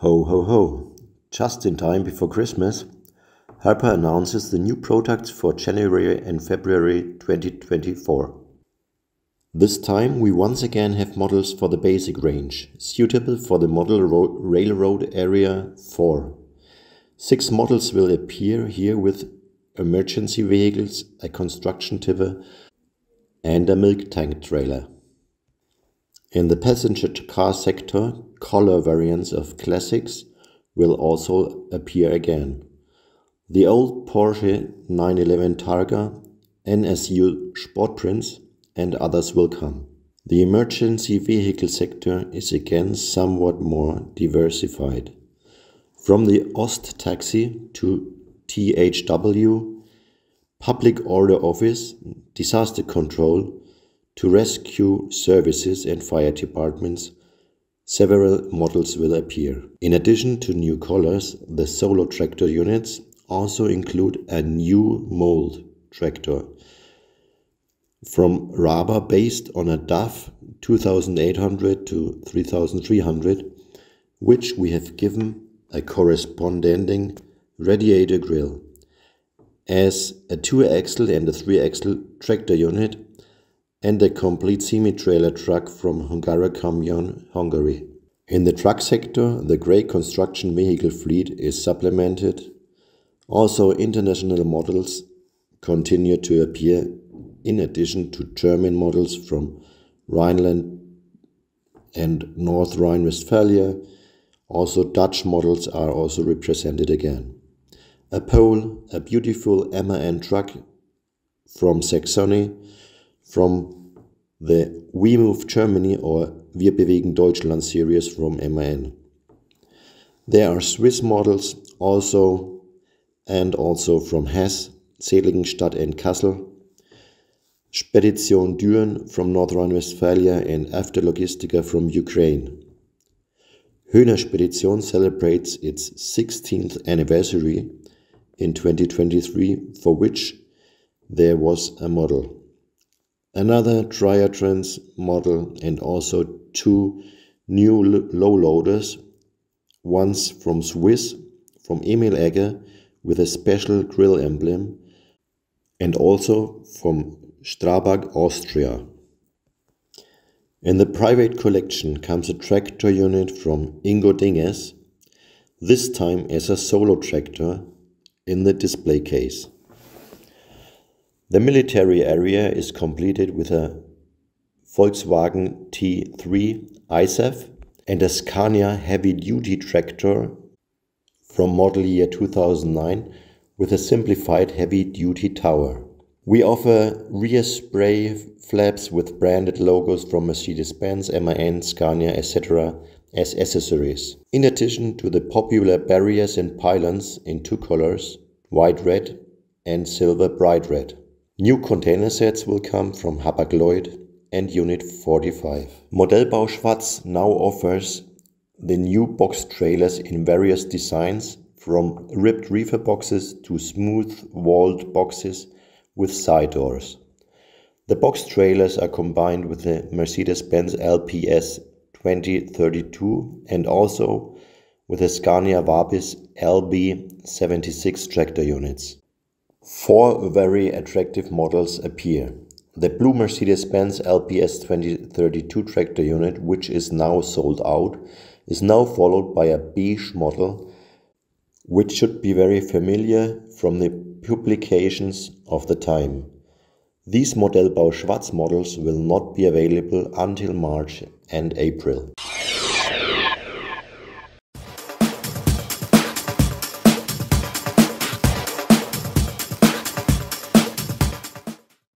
Ho ho ho! Just in time before Christmas, Harper announces the new products for January and February 2024. This time we once again have models for the basic range, suitable for the model railroad area 4. 6 models will appear here with emergency vehicles, a construction tipper and a milk tank trailer. In the passenger car sector, color variants of classics will also appear again. The old Porsche 911 Targa, NSU Sportprinz and others will come. The emergency vehicle sector is again somewhat more diversified. From the Ost Taxi to THW, Public Order Office, Disaster Control, to rescue services and fire departments, several models will appear. In addition to new colors, the solo tractor units also include a new mold tractor from rubber based on a DAF 2800 to 3300, which we have given a corresponding radiator grille. As a 2-axle and a 3-axle tractor unit, and a complete semi-trailer truck from Hungaracamion, Hungary. In the truck sector, the grey construction vehicle fleet is supplemented. Also, international models continue to appear in addition to German models from Rhineland and North Rhine-Westphalia. Also, Dutch models are also represented again. A Pole, a beautiful MAN truck from Saxony, from the We Move Germany or Wir Bewegen Deutschland series from MAN. There are Swiss models also from Hess, Seligenstadt and Kassel, Spedition Düren from North Rhine-Westphalia and Afterlogistica from Ukraine. Höhner Spedition celebrates its 16th anniversary in 2023, for which there was a model. Another Triatrans model and also 2 new low loaders, once from Swiss, from Emil Egger with a special grille emblem, and also from Strabag, Austria. In the private collection comes a tractor unit from Ingo Dinges, this time as a solo tractor in the display case. The military area is completed with a Volkswagen T3 ISEF and a Scania heavy-duty tractor from model year 2009 with a simplified heavy-duty tower. We offer rear spray flaps with branded logos from Mercedes-Benz, MAN, Scania, etc. as accessories. In addition to the popular barriers and pylons in 2 colors, white red and silver bright red. New container sets will come from Hapag-Lloyd and Unit 45. Modellbau Schwarz now offers the new box trailers in various designs, from ribbed reefer boxes to smooth-walled boxes with side doors. The box trailers are combined with the Mercedes-Benz LPS 2032 and also with the Scania Vabis LB76 tractor units. 4 very attractive models appear. The blue Mercedes-Benz LPS 2032 tractor unit, which is now sold out, is now followed by a beige model, which should be very familiar from the publications of the time. These Modellbau Schwarz models will not be available until March and April.